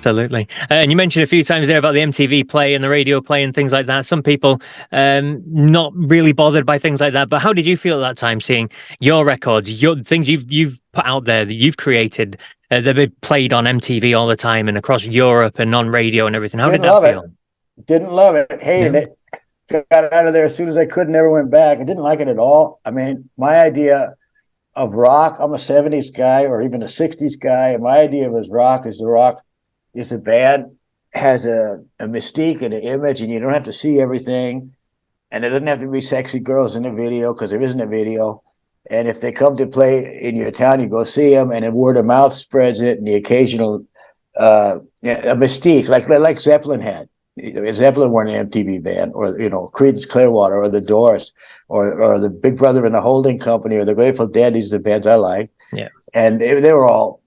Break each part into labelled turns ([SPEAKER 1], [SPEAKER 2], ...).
[SPEAKER 1] Absolutely. And you mentioned a few times there about the MTV play and the radio play and things like that. Some people not really bothered by things like that. But how did you feel at that time seeing your records, your things you've put out there that you've created, they've been played on MTV all the time and across Europe and on radio and everything? How did that feel?
[SPEAKER 2] Didn't love it. Hated it. Got out of there as soon as I could. Never went back. I didn't like it at all. I mean, my idea of rock, I'm a 70s guy or even a 60s guy. And my idea of rock is the band has a mystique and an image, and you don't have to see everything. And it doesn't have to be sexy girls in the video because there isn't a video. And if they come to play in your town, you go see them, and then word of mouth spreads it, and the occasional a mystique like Zeppelin had. Zeppelin weren't an MTV band, or Creedence Clearwater, or the Doors, or the Big Brother and the Holding Company, or the Grateful Dead. These are the bands I like.
[SPEAKER 1] Yeah,
[SPEAKER 2] and they were all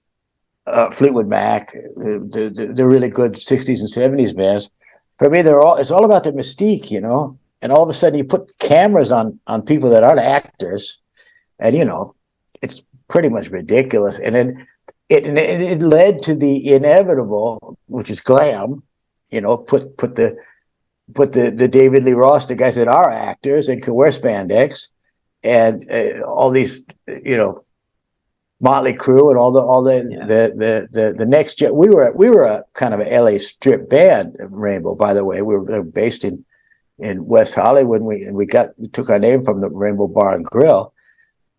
[SPEAKER 2] Fleetwood Mac. They're really good 60s and 70s bands. For me, it's all about the mystique, And all of a sudden, you put cameras on people that aren't actors, and it's pretty much ridiculous. And then it led to the inevitable, which is glam. Put the David Lee Roth, the guys that are actors and can wear spandex, and all these, Motley Crue and all the next gen. We were a kind of an LA strip band, Rainbow. By the way, we were based in West Hollywood. And we took our name from the Rainbow Bar and Grill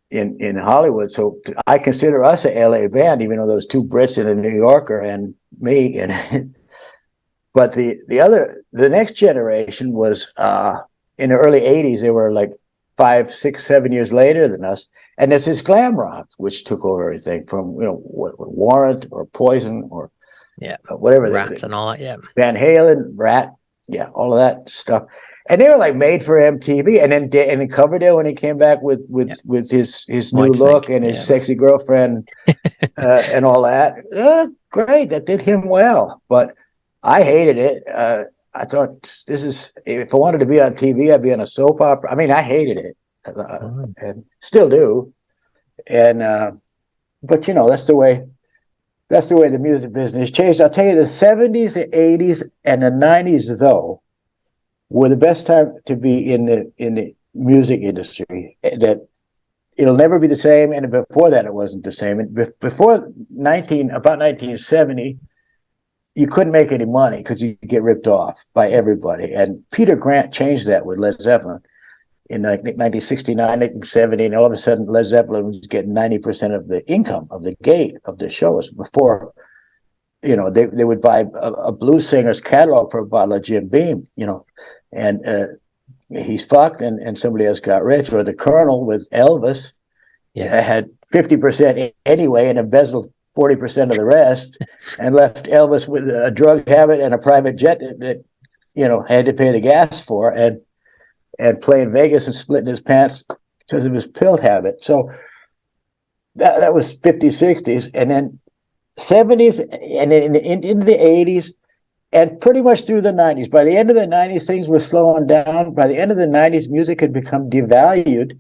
[SPEAKER 2] in Hollywood. So I consider us a LA band, even though there was two Brits and a New Yorker and me. And but the next generation was in the early 80s. They were like 5, 6, 7 years later than us, and this is glam rock, which took over everything from Warrant or Poison or whatever,
[SPEAKER 1] Rats and all that,
[SPEAKER 2] Van Halen, Rat, all of that stuff, and they were like made for MTV. And then Coverdale, when he came back with his new look and his sexy girlfriend and all that, great, that did him well, but I hated it. I thought if I wanted to be on TV, I'd be on a soap opera. I mean, I hated it and still do. And, but that's the way the music business changed. I'll tell you, the 70s, the 80s, and the 90s, though, were the best time to be in the music industry. That it'll never be the same. And before that, it wasn't the same. And before about 1970, you couldn't make any money because you get ripped off by everybody. And Peter Grant changed that with Led Zeppelin in 1969, 1970, and all of a sudden Led Zeppelin was getting 90% of the income of the gate of the shows. Before, they would buy a blues singer's catalog for a bottle of Jim Beam, and he's fucked and somebody else got rich. Or the Colonel with Elvis had 50% anyway and embezzled 40% of the rest, and left Elvis with a drug habit and a private jet that had to pay the gas for, and play in Vegas and splitting his pants because of his pill habit. So that was 50s, 60s, and then 70s, and then into the 80s, and pretty much through the 90s. By the end of the 90s, things were slowing down. By the end of the 90s, music had become devalued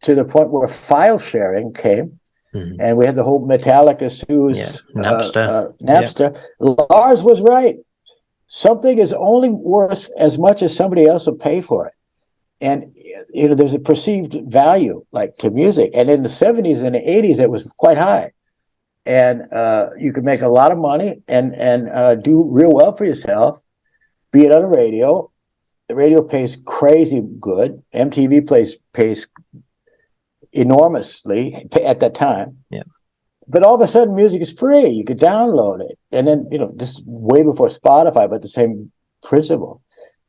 [SPEAKER 2] to the point where file sharing came. Mm-hmm. And we had the whole Metallica, Sue's, Napster. Lars was right. Something is only worth as much as somebody else will pay for it. And there's a perceived value to music. And in the 70s and the 80s, it was quite high. And you could make a lot of money and do real well for yourself, be it on the radio. The radio pays crazy good. MTV pays enormously at that time.
[SPEAKER 1] Yeah.
[SPEAKER 2] But all of a sudden music is free. You could download it. And then, this way before Spotify, but the same principle.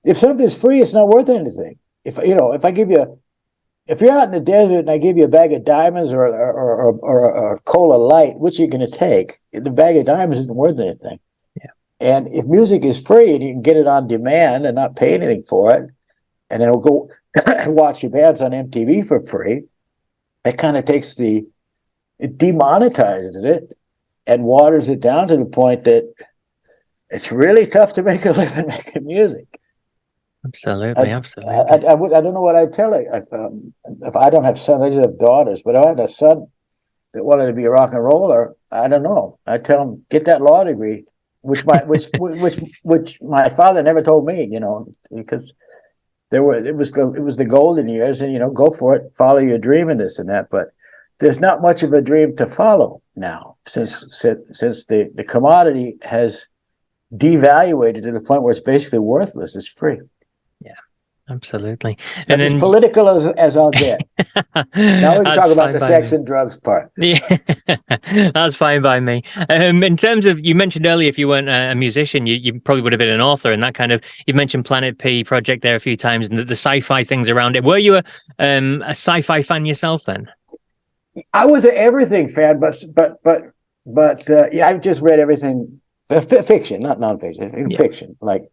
[SPEAKER 2] If something's free, it's not worth anything. If you're out in the desert and I give you a bag of diamonds or a Cola Light, which you're going to take? The bag of diamonds isn't worth anything.
[SPEAKER 1] Yeah.
[SPEAKER 2] And if music is free and you can get it on demand and not pay anything for it, and then we'll go watch your bands on MTV for free, it kind of it demonetizes it and waters it down to the point that it's really tough to make a living making music.
[SPEAKER 1] Absolutely.
[SPEAKER 2] I don't know what I'd tell you. If I don't have sons, I just have daughters. But if I had a son that wanted to be a rock and roller, I don't know. I tell him, get that law degree, which my father never told me, because it was the golden years, and go for it, follow your dream and this and that. But there's not much of a dream to follow now, since the commodity has devaluated to the point where it's basically worthless. It's free.
[SPEAKER 1] Yeah, absolutely.
[SPEAKER 2] That's as political as I'll get. Now we can talk about the sex and drugs part.
[SPEAKER 1] Yeah, that's fine by me. In terms of, you mentioned earlier, if you weren't a musician, you probably would have been an author, and that kind of, you mentioned PLANETP project there a few times, and the sci-fi things around it. Were you a sci-fi fan yourself then?
[SPEAKER 2] I was an everything fan, but yeah, I've just read everything, fiction, not nonfiction, fiction, like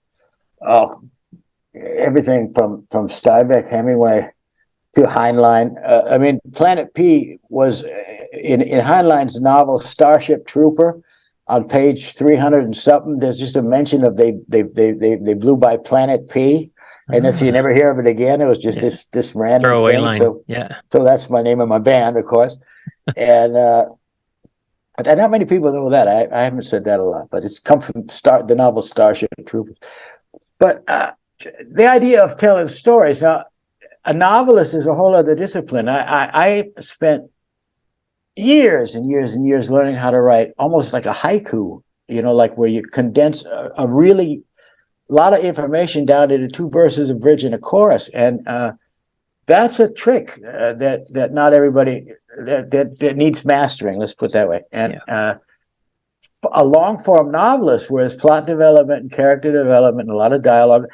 [SPEAKER 2] everything from Steinbeck, Hemingway to Heinlein. I mean, PLANETP was in Heinlein's novel Starship Trooper. On page 300 and something, there's just a mention of they blew by Planet P, and then so you never hear of it again. It was just this random
[SPEAKER 1] throwaway
[SPEAKER 2] thing.
[SPEAKER 1] line.
[SPEAKER 2] So that's my name of my band, of course. And not many people know that. I haven't said that a lot, but it's come from the novel Starship Troopers. But the idea of telling stories now. A novelist is a whole other discipline. I spent years and years and years learning how to write almost like a haiku, like where you condense a really lot of information down into 2 verses, a bridge, and a chorus. And that's a trick that not everybody that needs mastering. Let's put it that way. And a long form novelist, whereas plot development and character development and a lot of dialogue,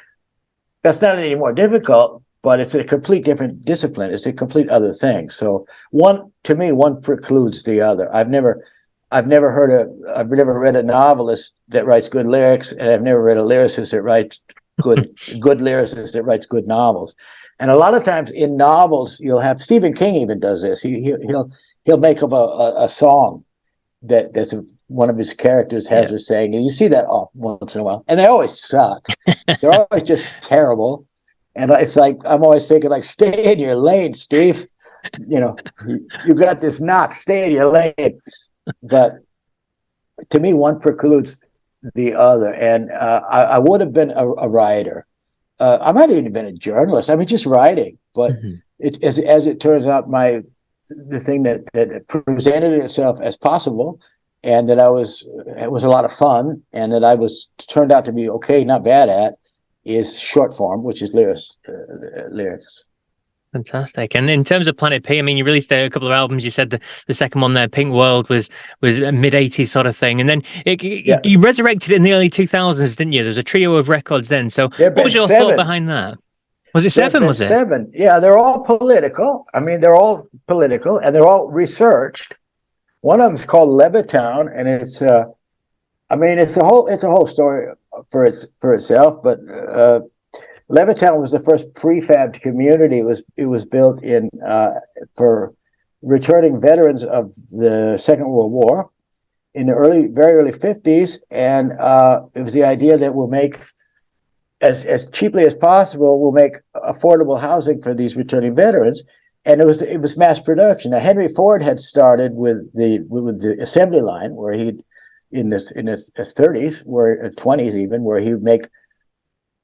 [SPEAKER 2] that's not any more difficult. But it's a complete different discipline. It's a complete other thing. So one precludes the other. I've never read a novelist that writes good lyrics, and I've never read a lyricist that writes good lyricist that writes good novels. And a lot of times in novels, you'll have Stephen King even does this. He'll make up a song that's one of his characters has her saying, and you see that once in a while, and they always suck. They're always just terrible. And it's like, I'm always thinking, like, stay in your lane, Steve. You got this knock, stay in your lane. But to me, one precludes the other. And I would have been a writer. I might have even been a journalist. I mean, just writing. But as it turns out, the thing that presented itself as possible, and that it was a lot of fun, and that I turned out to be okay, not bad at, is short form, which is lyrics.
[SPEAKER 1] Fantastic. And in terms of PLANETP, I mean, you released a couple of albums. You said the second one there, Pink World, was a mid-'80s sort of thing. And then you resurrected it in the early 2000s, didn't you? There was a trio of records then. So what was your thought behind that? Was it 7, was it?
[SPEAKER 2] 7. Yeah, they're all political. I mean, they're all political, and they're all researched. One of them is called Levitown, and it's a whole story for itself, but Levitown was the first prefabbed community. It was built in for returning veterans of the Second World War in the very early 50s, and it was the idea that we'll make as cheaply as possible. We'll make affordable housing for these returning veterans, and it was mass production. Now, Henry Ford had started with the assembly line, where he'd in his 30s, where 20s even, where he would make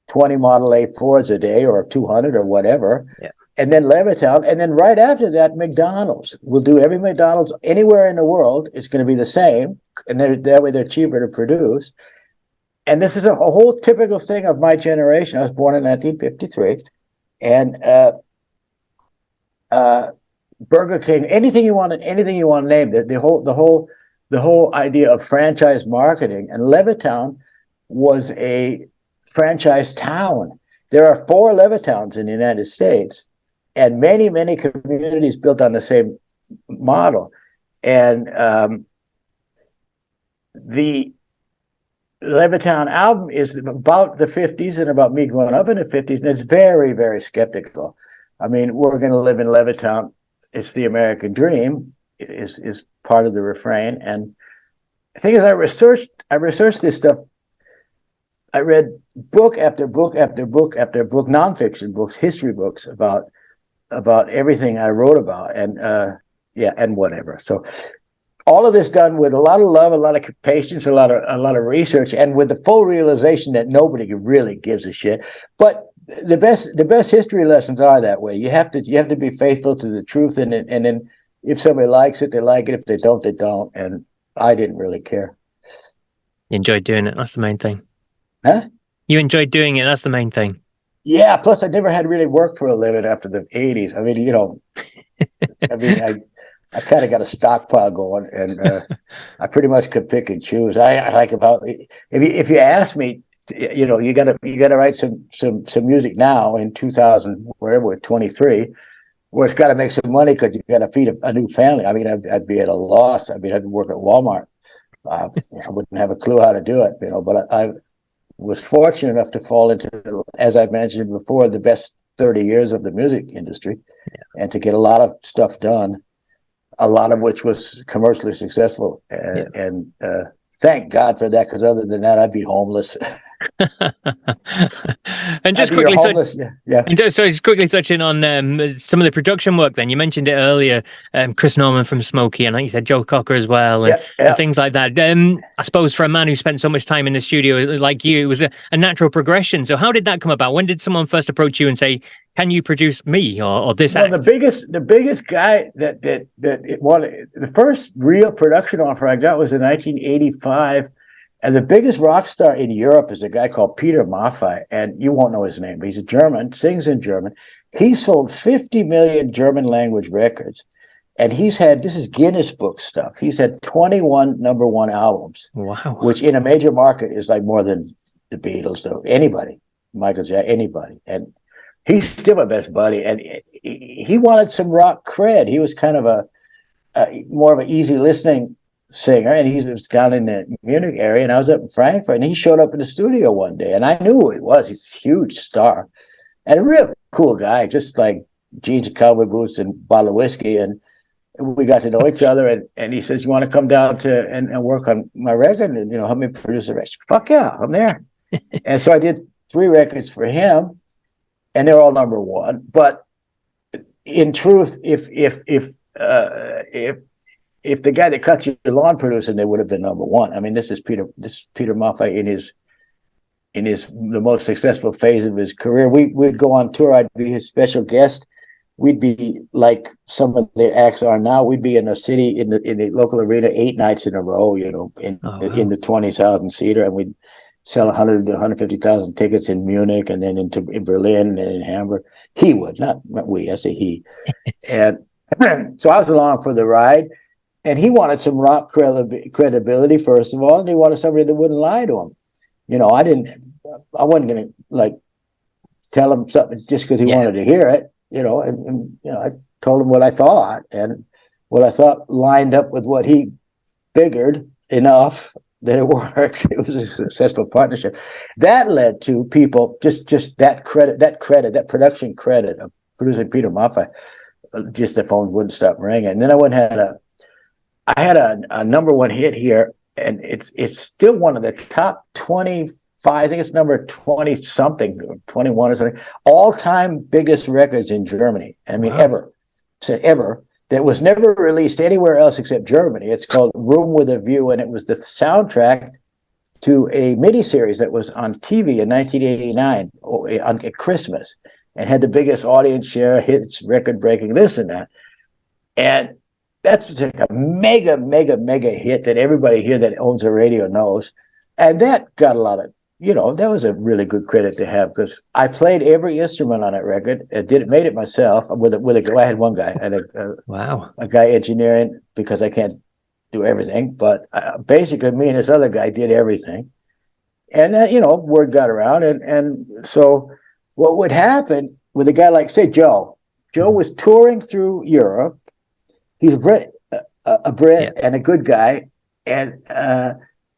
[SPEAKER 2] 20 Model A Fords a day, or 200 or whatever. Yeah. And then Levittown, and then right after that, McDonald's. We'll do every McDonald's anywhere in the world. It's going to be the same, and that way they're cheaper to produce. And this is a whole typical thing of my generation. I was born in 1953, and Burger King, anything you want to name, the whole idea of franchise marketing. And Levittown was a franchise town. There are 4 Levitowns in the United States, and many, many communities built on the same model. And the Levittown album is about the 50s and about me growing up in the 50s, and it's very, very skeptical. I mean, we're going to live in Levittown. It's the American dream is part of the refrain. And the thing is, I researched this stuff. I read book after book after book after book, nonfiction books, history books about everything I wrote about, and and whatever. So all of this done with a lot of love, a lot of patience, a lot of research, and with the full realization that nobody really gives a shit. But the best history lessons are that way. You have to be faithful to the truth, and then if somebody likes it, they like it. If they don't, they don't. And I didn't really care.
[SPEAKER 1] You enjoyed doing it. That's the main thing.
[SPEAKER 2] Huh?
[SPEAKER 1] You enjoyed doing it. That's the main thing.
[SPEAKER 2] Yeah. Plus, I never had really work for a living after the 80s. I mean, I kind of got a stockpile going, and I pretty much could pick and choose. I like about if you ask me, you gotta write some music now in 2000, wherever we're 23, where it's got to make some money because you got to feed a new family. I mean, I'd be at a loss. I mean, I'd work at Walmart. I wouldn't have a clue how to do it, But I was fortunate enough to fall into, as I mentioned before, the best 30 years of the music industry, and to get a lot of stuff done, a lot of which was commercially successful. And thank God for that, because other than that, I'd be homeless.
[SPEAKER 1] And just quickly, just quickly touching on some of the production work. Then you mentioned it earlier, Chris Norman from Smokey, and I think you said Joe Cocker as well, and things like that. I suppose for a man who spent so much time in the studio like you, it was a natural progression. So how did that come about? When did someone first approach you and say, "Can you produce me or this act?"
[SPEAKER 2] The biggest guy that it wanted, the first real production offer I got was in 1985. And the biggest rock star in Europe is a guy called Peter Maffay, and you won't know his name, but he's a German, sings in German. He sold 50 million German language records, and this is Guinness Book stuff. He's had 21 #1 albums.
[SPEAKER 1] Wow.
[SPEAKER 2] Which in a major market is like more than the Beatles, though. Anybody, Michael Jackson, anybody. And he's still my best buddy, and he wanted some rock cred. He was kind of more of an easy listening singer, and he was down in the Munich area, and I was up in Frankfurt, and he showed up in the studio one day, and I knew who he was. He's a huge star and a real cool guy, just like jeans and cowboy boots and a bottle of whiskey. And we got to know each other, and he says, "You want to come down to and work on my record and help me produce the record?" Fuck yeah, I'm there. And so I did 3 records for him, and they're all #1. But in truth, if the guy that cut your lawn produced, they would have been #1. I mean, this is Peter Maffay in the most successful phase of his career. We'd go on tour. I'd be his special guest. We'd be like some of the acts are now. We'd be in a city in the local arena 8 nights in a row, in the 20,000 seater, and we'd sell 100 to 150,000 tickets in Munich, and then in Berlin and in Hamburg. He would, not we. I say he. And so I was along for the ride. And he wanted some rock credibility, first of all, and he wanted somebody that wouldn't lie to him. I wasn't going to tell him something just because he wanted to hear it. I told him what I thought, and what I thought lined up with what he figured enough that it works. It was a successful partnership. That led to people just that production credit of producing Peter Maffay. Just the phone wouldn't stop ringing, and then I had a #1 hit here, and it's still one of the top 25. I think it's number 20 something, 21 or something, all-time biggest records in Germany. I mean, ever. That was never released anywhere else except Germany. It's called Room with a View, and it was the soundtrack to a miniseries that was on TV in 1989 at Christmas, and had the biggest audience share, hits, record-breaking, this and that. And that's like a mega hit that everybody here that owns a radio knows. And that got a lot of, that was a really good credit to have, because I played every instrument on that record. Made it myself I had one guy, a guy engineering, because I can't do everything, but basically me and this other guy did everything. And word got around. And so what would happen with a guy like, say, Joe was touring through Europe. He's a Brit and a good guy. And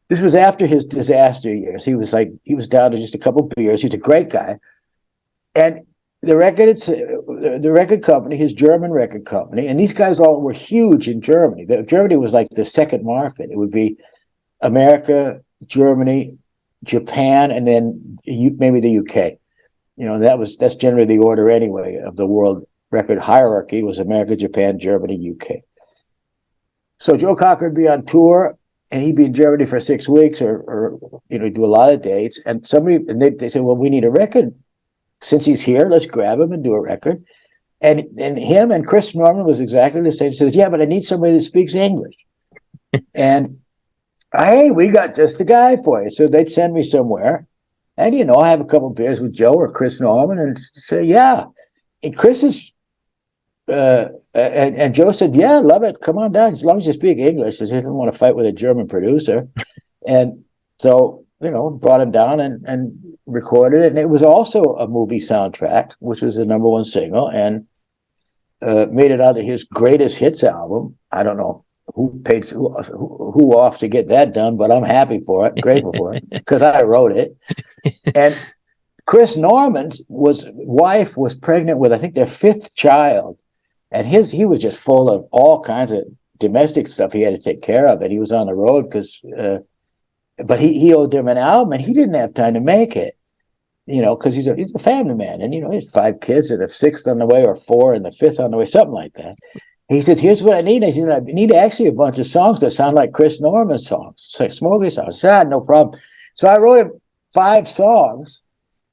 [SPEAKER 2] this was after his disaster years. He was down to just a couple beers. He's a great guy. And the record company, his German record company, and these guys all were huge in Germany. Germany was like the second market. It would be America, Germany, Japan, and then maybe the UK. That's generally the order anyway of the world record hierarchy, was America, Japan, Germany, UK. So Joe Cocker would be on tour, and he'd be in Germany for 6 weeks, or do a lot of dates. And they said, well, we need a record. Since he's here, let's grab him and do a record. And him and Chris Norman was exactly the same. He says, yeah, but I need somebody that speaks English. And hey, we got just the guy for you. So they'd send me somewhere. And, I have a couple of beers with Joe or Chris Norman and say, yeah. And Chris is, and Joe said, yeah, love it. Come on down. As long as you speak English, because he doesn't want to fight with a German producer. And so, brought him down and recorded it. And it was also a movie soundtrack, which was the #1 single, and made it out of his greatest hits album. I don't know who paid who off to get that done, but I'm happy for it, grateful for it, because I wrote it. And Chris Norman's wife was pregnant with, I think, their 5th child, and he was just full of all kinds of domestic stuff he had to take care of, and he was on the road because, but he owed them an album, and he didn't have time to make it, because he's a family man, and he has 5 kids, and a 6th on the way, or 4, and the 5th on the way, something like that. He said, here's what I need. I said, I need actually a bunch of songs that sound like Chris Norman's songs, like Smokey songs. I said, no problem. So I wrote him 5 songs,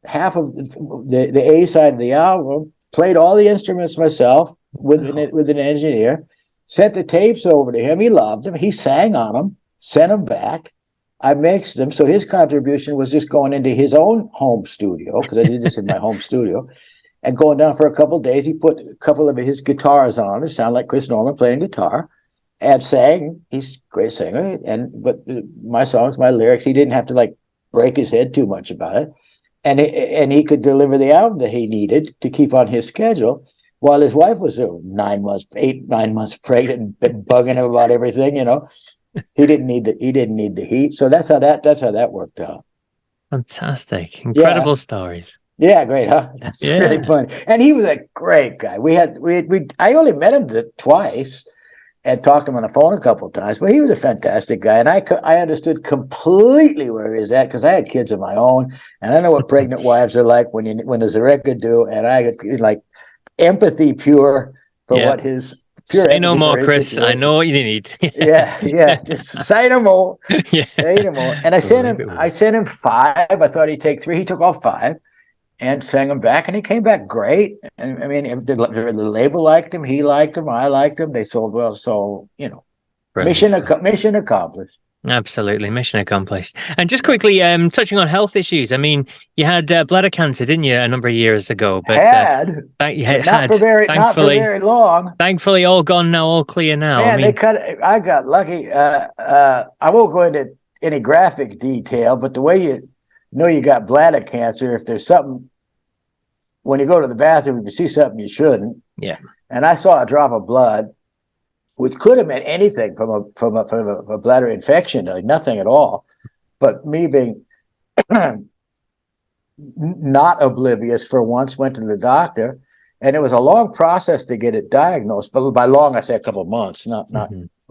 [SPEAKER 2] half of the A side of the album, played all the instruments myself with an engineer, sent the tapes over to him. He loved them. He sang on them, sent them back. I mixed them. So his contribution was just going into his own home studio, because I did this in my home studio. And going down for a couple of days, he put a couple of his guitars on. It sounded like Chris Norman playing guitar, and sang. He's a great singer. But my songs, my lyrics, he didn't have to break his head too much about it. And he could deliver the album that he needed to keep on his schedule, while his wife was 9 months pregnant and been bugging him about everything. He didn't need the heat. So that's how that worked out.
[SPEAKER 1] Fantastic, incredible stories.
[SPEAKER 2] Yeah, great, huh? That's really funny. And he was a great guy. I only met him twice and talked to him on the phone a couple of times, but he was a fantastic guy. And I understood completely where he was at, because I had kids of my own, and I know what pregnant wives are like when there's a record due, and I got empathy pure for what his pure.
[SPEAKER 1] Say no more, Chris. Situation. I know what you need.
[SPEAKER 2] yeah. Just say no more. Say no more. And I sent him 5. I thought he'd take 3. He took all 5. And sang him back, and he came back great. And I mean, the label liked him, he liked him, I liked him. They sold well, so mission accomplished.
[SPEAKER 1] Absolutely, mission accomplished. And just quickly, touching on health issues. I mean, you had bladder cancer, didn't you, a number of years ago? But not for very long. Thankfully, all gone now, all clear now.
[SPEAKER 2] Man, they cut it. I got lucky. I won't go into any graphic detail, but the way you got bladder cancer, if there's something, when you go to the bathroom, if you see something you shouldn't.
[SPEAKER 1] Yeah.
[SPEAKER 2] And I saw a drop of blood, which could have meant anything from a bladder infection, like nothing at all. But me being not oblivious for once, went to the doctor, and it was a long process to get it diagnosed. But by long, I say a couple of months, not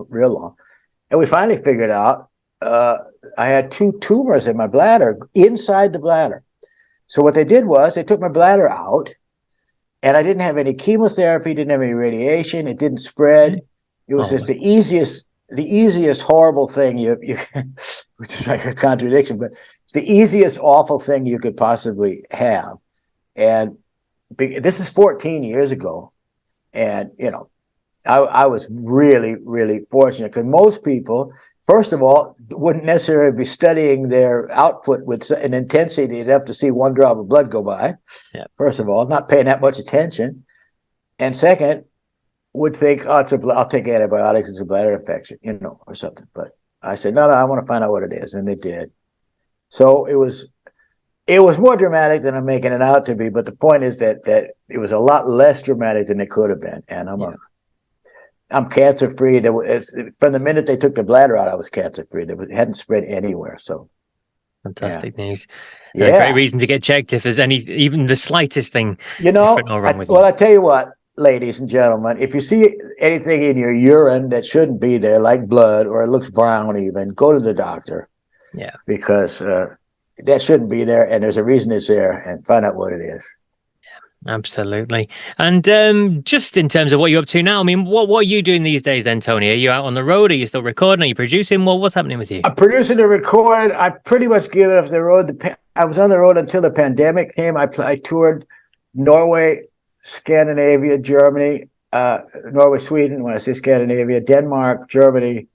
[SPEAKER 2] real long. And we finally figured out I had 2 tumors in my bladder, inside the bladder. So what they did was they took my bladder out, and I didn't have any chemotherapy, didn't have any radiation, it didn't spread. It was just the easiest horrible thing you which is like a contradiction, but it's the easiest awful thing you could possibly have. And this is 14 years ago, and I was really, really fortunate, because most people, first of all, wouldn't necessarily be studying their output with an intensity enough to see 1 drop of blood go by. Yeah. First of all, not paying that much attention. And second, would think, I'll take antibiotics, it's a bladder infection, or something. But I said, no, I want to find out what it is. And they did. So it was more dramatic than I'm making it out to be. But the point is that it was a lot less dramatic than it could have been. And I'm cancer free. From the minute they took the bladder out, I was cancer free. It hadn't spread anywhere. So
[SPEAKER 1] fantastic news. Great reason to get checked if there's even the slightest thing.
[SPEAKER 2] I tell you what, ladies and gentlemen, if you see anything in your urine that shouldn't be there, like blood, or it looks brown even, go to the doctor.
[SPEAKER 1] Yeah.
[SPEAKER 2] Because that shouldn't be there, and there's a reason it's there, and find out what it is.
[SPEAKER 1] Absolutely. And just in terms of what you're up to now, I mean, what are you doing these days then, Tony? Are you out on the road? Are you still recording? Are you producing? What's happening with you?
[SPEAKER 2] I'm producing and recording. I pretty much gave up the road. I was on the road until the pandemic came. I toured Norway, Scandinavia, Germany, Norway, Sweden, when I say Scandinavia, Denmark, Germany.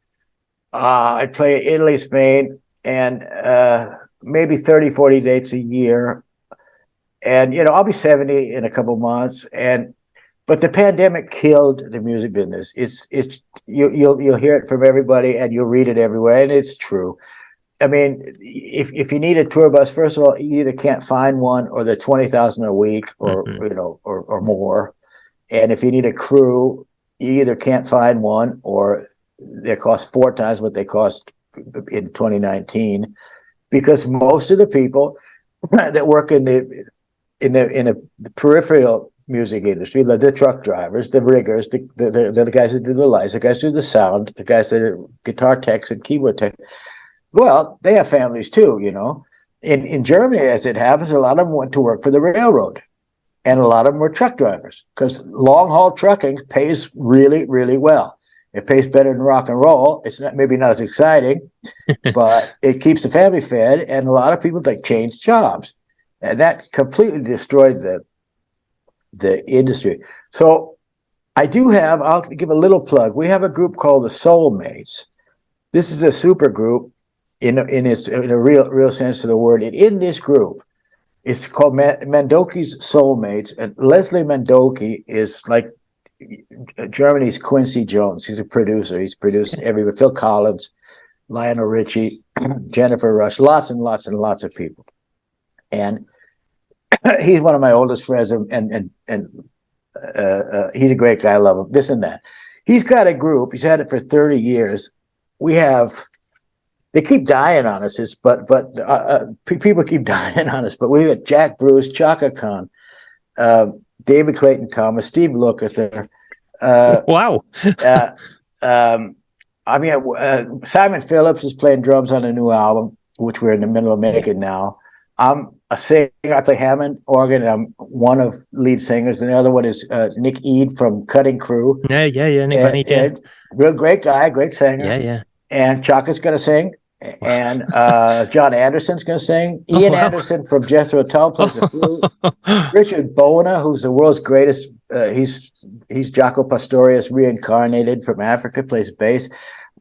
[SPEAKER 2] I play Italy, Spain, and maybe 30, 40 dates a year. And, I'll be 70 in a couple months. But the pandemic killed the music business. You'll hear it from everybody and you'll read it everywhere. And it's true. I mean, if you need a tour bus, first of all, you either can't find one or they're 20,000 a week or, or more. And if you need a crew, you either can't find one or they cost 4 times what they cost in 2019, because most of the people that work in the peripheral music industry, like the truck drivers, the riggers, the guys that do the lights, the guys who do the sound, the guys that are guitar techs and keyboard techs, well, they have families too, In Germany, as it happens, a lot of them went to work for the railroad, and a lot of them were truck drivers, because long-haul trucking pays really, really well. It pays better than rock and roll. It's maybe not as exciting, but it keeps the family fed, and a lot of people change jobs. And that completely destroyed the industry. So I'll give a little plug. We have a group called the Soulmates. This is a super group in a real sense of the word. And in this group, it's called Mandoki's Soulmates. And Leslie Mandoki is like Germany's Quincy Jones. He's a producer. He's produced everywhere. Phil Collins, Lionel Richie, Jennifer Rush, lots and lots and lots of people. And he's one of my oldest friends, and he's a great guy. I love him. This and that. He's got a group. He's had it for 30 years. They keep dying on us. People keep dying on us. But we got Jack Bruce, Chaka Khan, David Clayton Thomas, Steve Lukather.
[SPEAKER 1] Wow.
[SPEAKER 2] Simon Phillips is playing drums on a new album, which we're in the middle of making now. I'm a singer. I play Hammond organ, and I'm one of lead singers. And the other one is Nick Eade from Cutting Crew.
[SPEAKER 1] Yeah. Nick
[SPEAKER 2] real great guy, great singer.
[SPEAKER 1] Yeah.
[SPEAKER 2] And Chaka's going to sing, and John Anderson's going to sing. Ian Anderson from Jethro Tull plays the flute. Richard Bona, who's the world's greatest, he's Jaco Pastorius reincarnated from Africa, plays bass.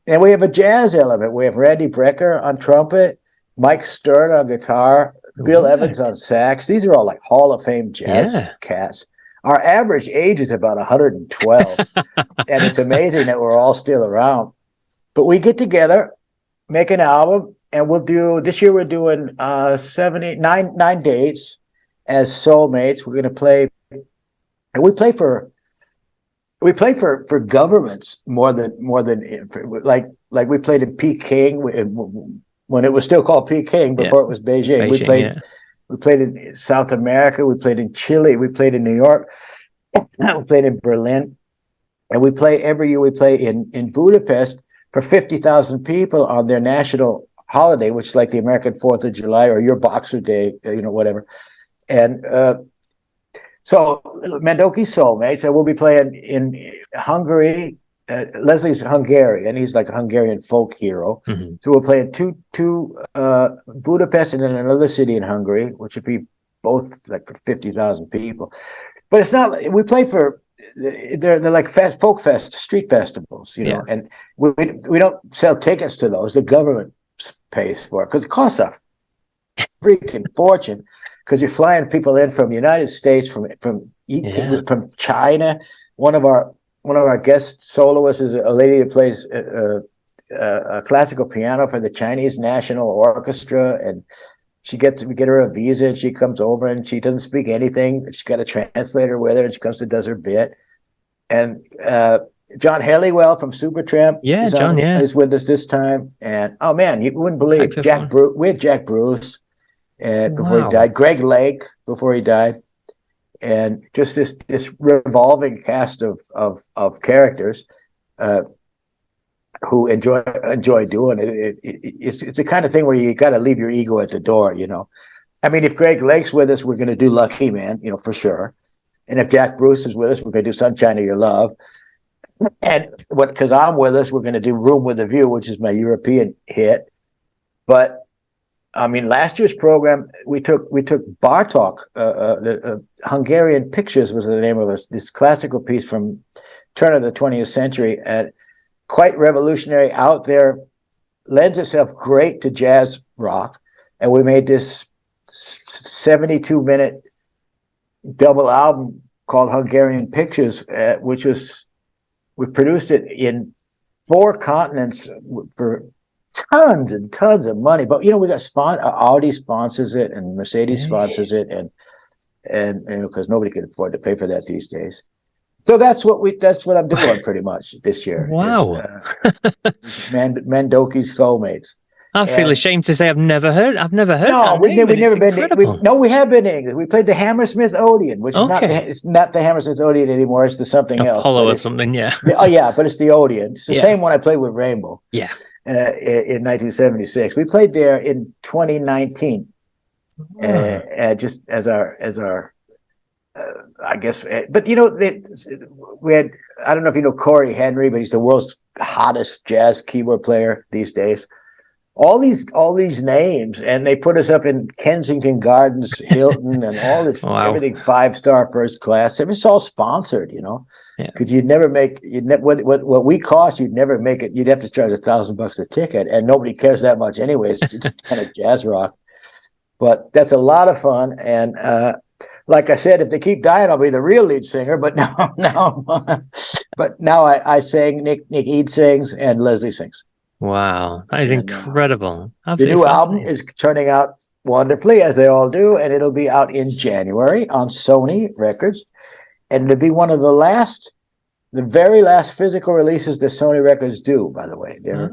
[SPEAKER 2] And we have a jazz element. We have Randy Brecker on trumpet, Mike Stern on guitar, Bill Evans on sax. These are all like Hall of Fame jazz cats. Our average age is about 112. And it's amazing that we're all still around. But we get together, make an album, and this year we're doing 9 dates as Soulmates. We're going to play, and we play for governments more than like we played in Peking when it was still called Peking before it was Beijing. We played in South America. We played in Chile. We played in New York. We played in Berlin, and we play every year. We play in Budapest for 50,000 people on their national holiday, which is like the American 4th of July or your Boxer Day, whatever. And so Mandoki Soulmates, and we'll be playing in Hungary. Leslie's Hungarian. He's like a Hungarian folk hero. Mm-hmm. So we'll play in two Budapest and then another city in Hungary, which would be both like for 50,000 people. But it's not, we play for, they're like folk street festivals, and we don't sell tickets to those. The government pays for it because it costs a freaking fortune, because you're flying people in from the United States, from China. One of our guest soloists is a lady that plays classical piano for the Chinese National Orchestra, and we get her a visa, and she comes over, and she doesn't speak anything. She's got a translator with her, and she comes and does her bit. And John Helliwell from Supertramp is with us this time. And oh man, you wouldn't believe Jack Bruce. We had Jack Bruce before he died. Greg Lake before he died. And just this revolving cast of characters who enjoy doing it. It's the kind of thing where you got to leave your ego at the door, I mean, if Greg Lake's with us, we're going to do Lucky Man, for sure. And if Jack Bruce is with us, we're going to do Sunshine of Your Love. And because I'm with us, we're going to do Room with a View, which is my European hit. But I mean, last year's program, we took Bartók, the Hungarian Pictures was the name of this classical piece from turn of the 20th century, and quite revolutionary, out there, lends itself great to jazz rock. And we made this 72-minute double album called Hungarian Pictures, which was, we produced it in 4 continents for tons and tons of money. But we got Audi sponsors it, and Mercedes sponsors it, and because nobody can afford to pay for that these days. So that's what I'm doing pretty much this year.
[SPEAKER 1] Wow.
[SPEAKER 2] Mandoki's Soulmates.
[SPEAKER 1] I feel ashamed to say I've never heard. No,
[SPEAKER 2] that we've never been. We have been to England. We played the Hammersmith Odeon, which is not the Hammersmith Odeon anymore. It's something else.
[SPEAKER 1] Apollo or something, yeah.
[SPEAKER 2] But it's the Odeon. It's the same one I played with Rainbow.
[SPEAKER 1] Yeah.
[SPEAKER 2] In 1976, we played there in 2019, just as our. I guess, but we had. I don't know if you know Corey Henry, but he's the world's hottest jazz keyboard player these days. All these names, and they put us up in Kensington Gardens, Hilton, and all this everything 5-star first class. It's all sponsored, because you'd never make what we cost. You'd never make it. You'd have to charge $1,000 a ticket, and nobody cares that much anyways. It's kind of jazz rock, but that's a lot of fun. And like I said, if they keep dying, I'll be the real lead singer. But now I sing. Nick Eade sings, and Leslie sings.
[SPEAKER 1] Wow, that is incredible.
[SPEAKER 2] The new album is turning out wonderfully, as they all do, and it'll be out in January on Sony Records. And it'll be one of the very last physical releases that Sony Records do, by the way. They're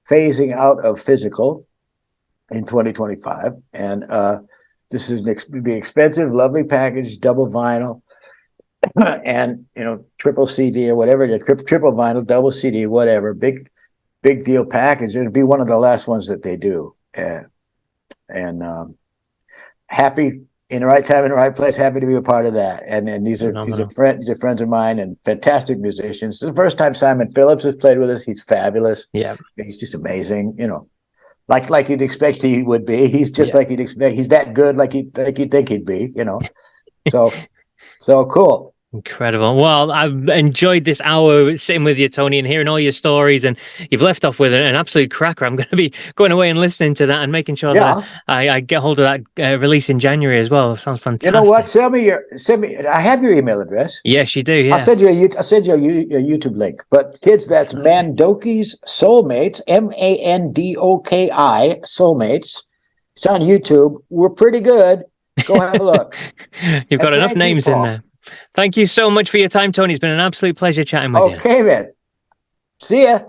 [SPEAKER 2] phasing out of physical in 2025. And this is be expensive, lovely package, double vinyl, and triple CD or whatever, triple vinyl, double CD, whatever, big deal package. It'll be one of the last ones that they do, and happy in the right time in the right place. Happy to be a part of that. And these are friends of mine and fantastic musicians. It's the first time Simon Phillips has played with us. He's fabulous.
[SPEAKER 1] Yeah,
[SPEAKER 2] he's just amazing. Like you'd expect he would be. He's just like you'd expect. He's that good, like you'd think he'd be. So cool.
[SPEAKER 1] Incredible. Well, I've enjoyed this hour sitting with you, Tony, and hearing all your stories. And you've left off with an absolute cracker. I'm going to be going away and listening to that and making sure that I get hold of that release in January as well. Sounds fantastic.
[SPEAKER 2] You know what? Send me. I have your email address.
[SPEAKER 1] Yes, you do. Yeah.
[SPEAKER 2] I'll send you a YouTube link. But kids, that's Mandoki's Soulmates. Mandoki Soulmates. It's on YouTube. We're pretty good. Go have a look.
[SPEAKER 1] You've got enough names in there. Thank you so much for your time, Tony. It's been an absolute pleasure chatting with you.
[SPEAKER 2] Okay, man. See ya.